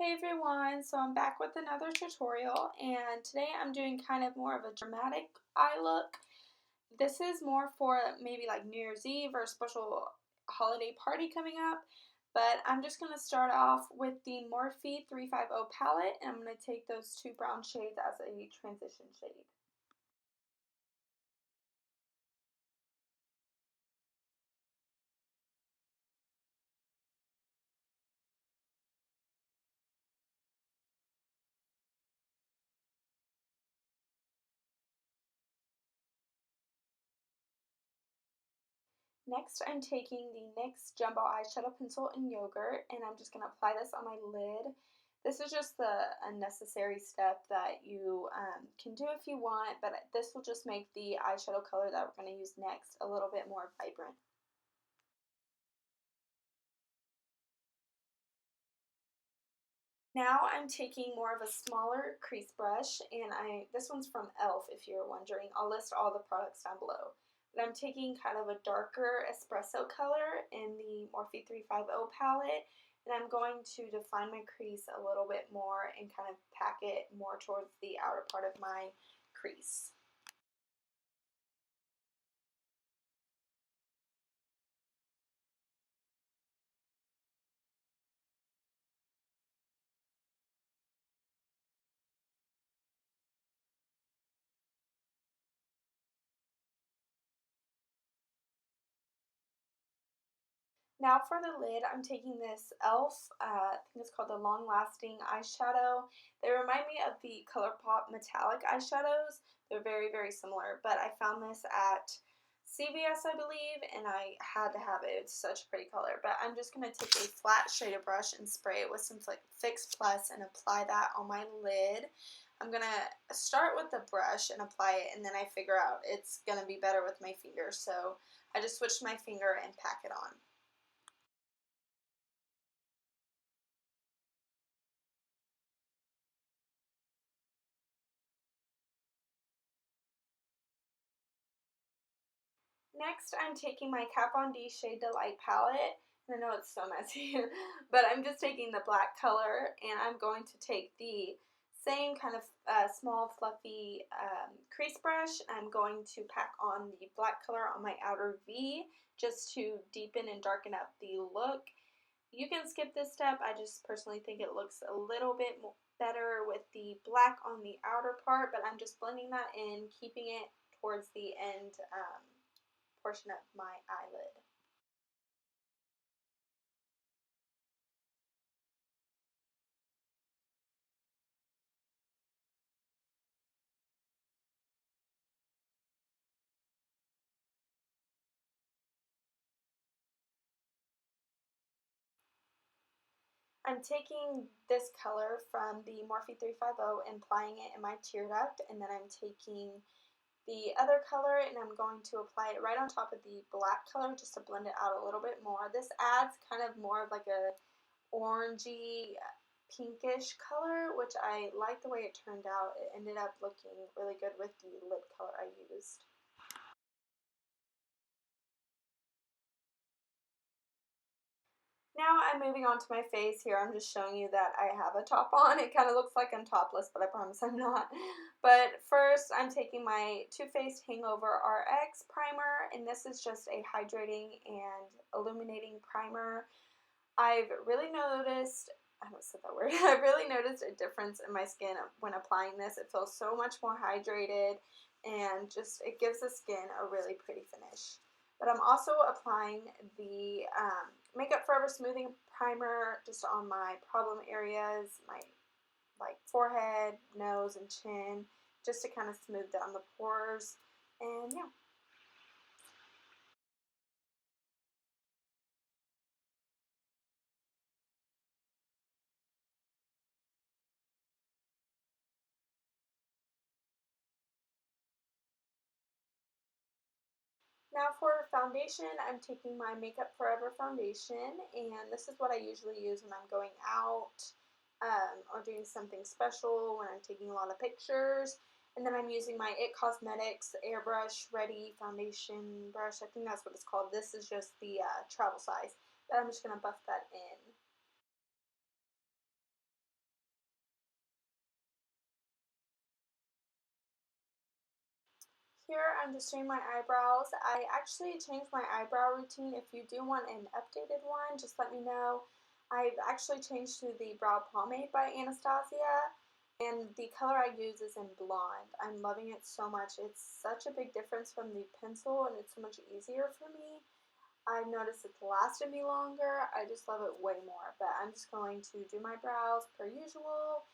Hey everyone, so I'm back with another tutorial, and today I'm doing kind of more of a dramatic eye look. This is more for maybe like New Year's Eve or a special holiday party coming up, but I'm just going to start off with the Morphe 350 palette, and I'm going to take those two brown shades as a transition shade. Next, I'm taking the NYX Jumbo Eyeshadow Pencil in Yogurt, and I'm just going to apply this on my lid. This is just the unnecessary step that you can do if you want, but this will just make the eyeshadow color that we're going to use next a little bit more vibrant. Now I'm taking more of a smaller crease brush, and this one's from e.l.f. if you're wondering. I'll list all the products down below. But I'm taking kind of a darker espresso color in the Morphe 350 palette, and I'm going to define my crease a little bit more and kind of pack it more towards the outer part of my crease. Now for the lid, I'm taking this e.l.f. I think it's called the Long Lasting Eyeshadow. They remind me of the ColourPop metallic eyeshadows. They're very, very similar, but I found this at CVS, I believe, and I had to have it. It's such a pretty color, but I'm just going to take a flat shader brush and spray it with some Fix Plus and apply that on my lid. I'm going to start with the brush and apply it, and then I figure out it's going to be better with my finger, so I just switched my finger and pack it on. Next, I'm taking my Kat Von D Shade Delight palette. I know it's so messy, but I'm just taking the black color, and I'm going to take the same kind of small fluffy crease brush. I'm going to pack on the black color on my outer V just to deepen and darken up the look. You can skip this step. I just personally think it looks a little bit better with the black on the outer part, but I'm just blending that in, keeping it towards the end portion of my eyelid. I'm taking this color from the Morphe 350 and applying it in my tear duct, and then I'm taking the other color and I'm going to apply it right on top of the black color just to blend it out a little bit more. This adds kind of more of like a orangey pinkish color, which I like the way it turned out. It ended up looking really good with the lid color I used. Now I'm moving on to my face. Here I'm just showing you that I have a top on. It kind of looks like I'm topless, but I promise I'm not. But first I'm taking my Too Faced Hangover RX primer, and this is just a hydrating and illuminating primer. I've really noticed, I almost said that word, I've really noticed a difference in my skin when applying this. It feels so much more hydrated, and just it gives the skin a really pretty finish. But I'm also applying the Makeup Forever Smoothing Primer just on my problem areas, my forehead, nose, and chin, just to kind of smooth down the pores. And yeah. Now for foundation, I'm taking my Makeup Forever foundation, and this is what I usually use when I'm going out or doing something special, when I'm taking a lot of pictures. And then I'm using my It Cosmetics Airbrush Ready Foundation Brush. I think that's what it's called. This is just the travel size, but I'm just going to buff that in. Here I'm just doing my eyebrows. I actually changed my eyebrow routine. If you do want an updated one, just let me know. I've actually changed to the brow pomade by Anastasia, and the color I use is in blonde. I'm loving it so much. It's such a big difference from the pencil, and it's so much easier for me. I've noticed it's lasted me longer. I just love it way more. But I'm just going to do my brows per usual.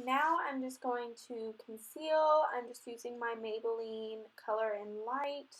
Now I'm just going to conceal. I'm just using my Maybelline Color and Light.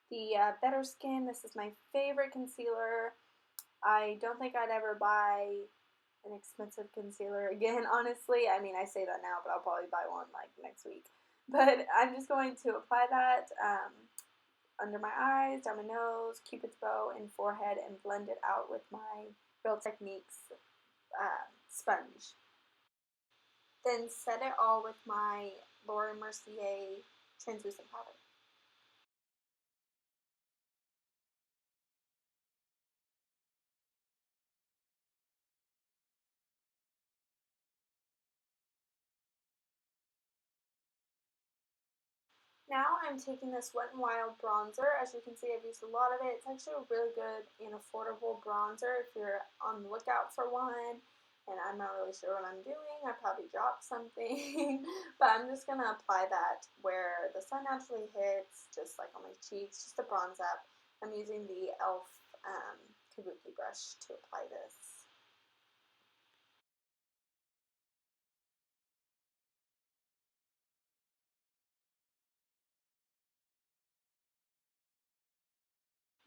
The Better Skin, this is my favorite concealer. I don't think I'd ever buy an expensive concealer again, honestly. I mean, I say that now, but I'll probably buy one like next week. But I'm just going to apply that under my eyes, down my nose, cupid's bow, and forehead, and blend it out with my Real Techniques sponge. Then set it all with my Laura Mercier translucent powder. Now I'm taking this Wet n Wild bronzer. As you can see, I've used a lot of it. It's actually a really good and affordable bronzer if you're on the lookout for one. And I'm not really sure what I'm doing. I probably dropped something. But I'm just going to apply that where the sun naturally hits, just like on my cheeks, just to bronze up. I'm using the e.l.f. Kabuki brush to apply this.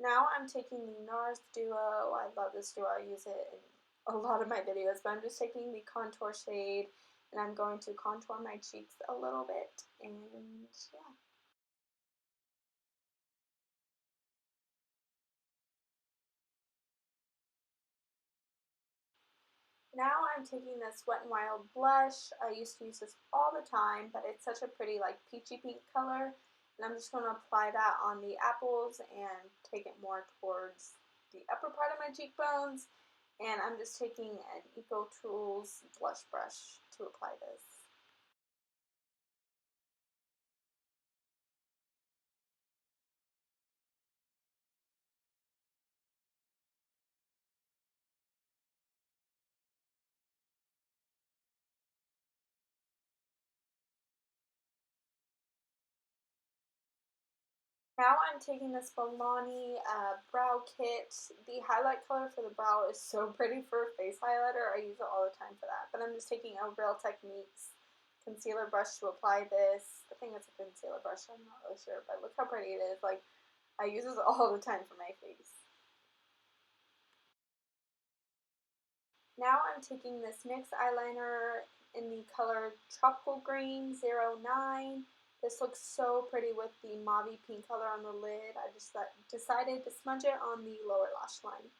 Now I'm taking the NARS Duo. I love this duo. I use it in a lot of my videos, but I'm just taking the contour shade and I'm going to contour my cheeks a little bit. And yeah. Now I'm taking this Wet n Wild blush. I used to use this all the time, but it's such a pretty like peachy pink color. And I'm just going to apply that on the apples and take it more towards the upper part of my cheekbones. And I'm just taking an Eco Tools blush brush to apply this. Now I'm taking this Milani brow kit. The highlight color for the brow is so pretty for a face highlighter. I use it all the time for that. But I'm just taking a Real Techniques concealer brush to apply this. I think it's a concealer brush. I'm not really sure. But look how pretty it is. Like, I use this all the time for my face. Now I'm taking this NYX eyeliner in the color Tropical Green 09. This looks so pretty with the mauve pink color on the lid. I just decided to smudge it on the lower lash line.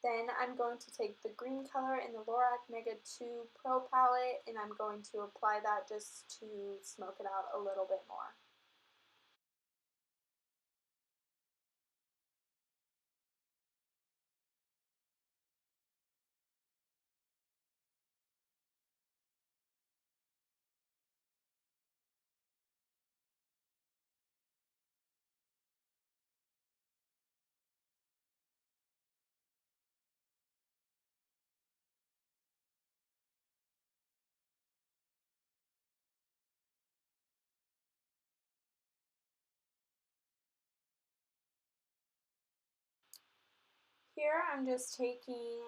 Then I'm going to take the green color in the LORAC Mega 2 Pro palette and I'm going to apply that just to smoke it out a little bit more. Here I'm just taking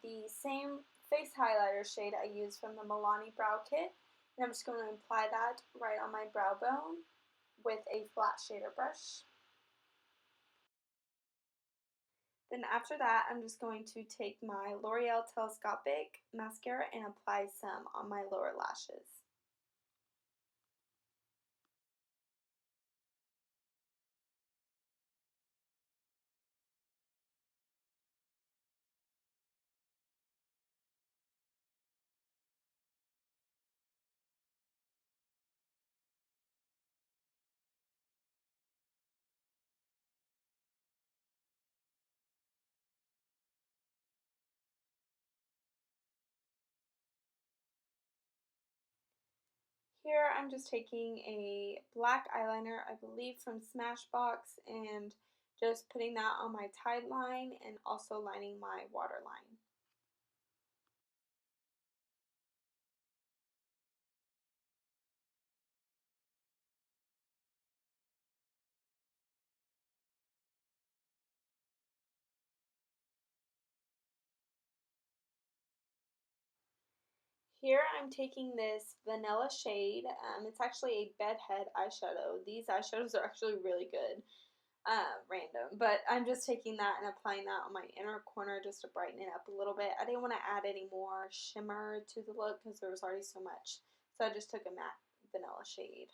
the same face highlighter shade I used from the Milani brow kit, and I'm just going to apply that right on my brow bone with a flat shader brush. Then after that, I'm just going to take my L'Oreal Telescopic mascara and apply some on my lower lashes. Here I'm just taking a black eyeliner, I believe from Smashbox, and just putting that on my tide line and also lining my waterline. Here I'm taking this vanilla shade. It's actually a bedhead eyeshadow. These eyeshadows are actually really good. Random, but I'm just taking that and applying that on my inner corner just to brighten it up a little bit. I didn't want to add any more shimmer to the look because there was already so much. So I just took a matte vanilla shade.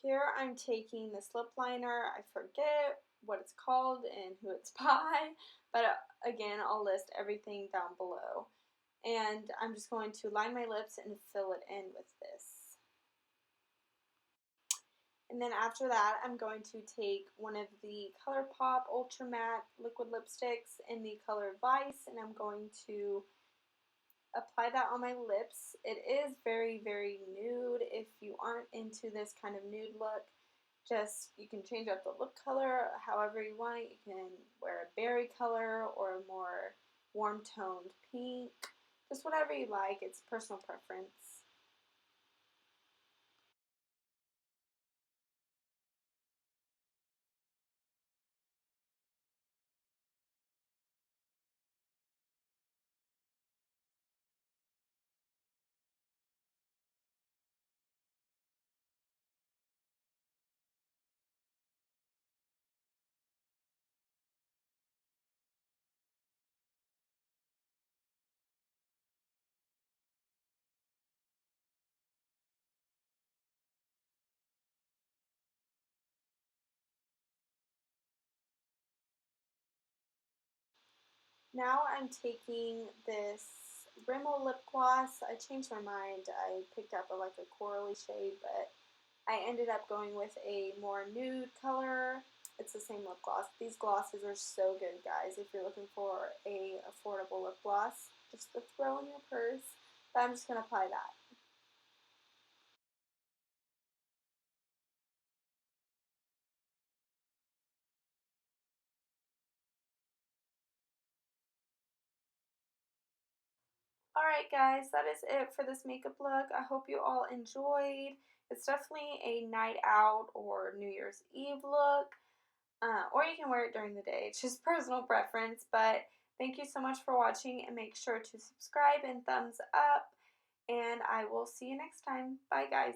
Here I'm taking this lip liner. I forget what it's called and who it's by, but again, I'll list everything down below. And I'm just going to line my lips and fill it in with this. And then after that, I'm going to take one of the ColourPop Ultra Matte liquid lipsticks in the color Vice, and I'm going to apply that on my lips. It is very, very nude. If you aren't into this kind of nude look, just you can change up the lip color however you want. You can wear a berry color or a more warm toned pink, just whatever you like. It's personal preference. Now I'm taking this Rimmel lip gloss. I changed my mind. I picked up like a corally shade, but I ended up going with a more nude color. It's the same lip gloss. These glosses are so good, guys. If you're looking for a affordable lip gloss, just to throw in your purse. But I'm just going to apply that. Alright guys, that is it for this makeup look. I hope you all enjoyed. It's definitely a night out or New Year's Eve look. Or you can wear it during the day. It's just personal preference. But thank you so much for watching, and make sure to subscribe and thumbs up. And I will see you next time. Bye guys.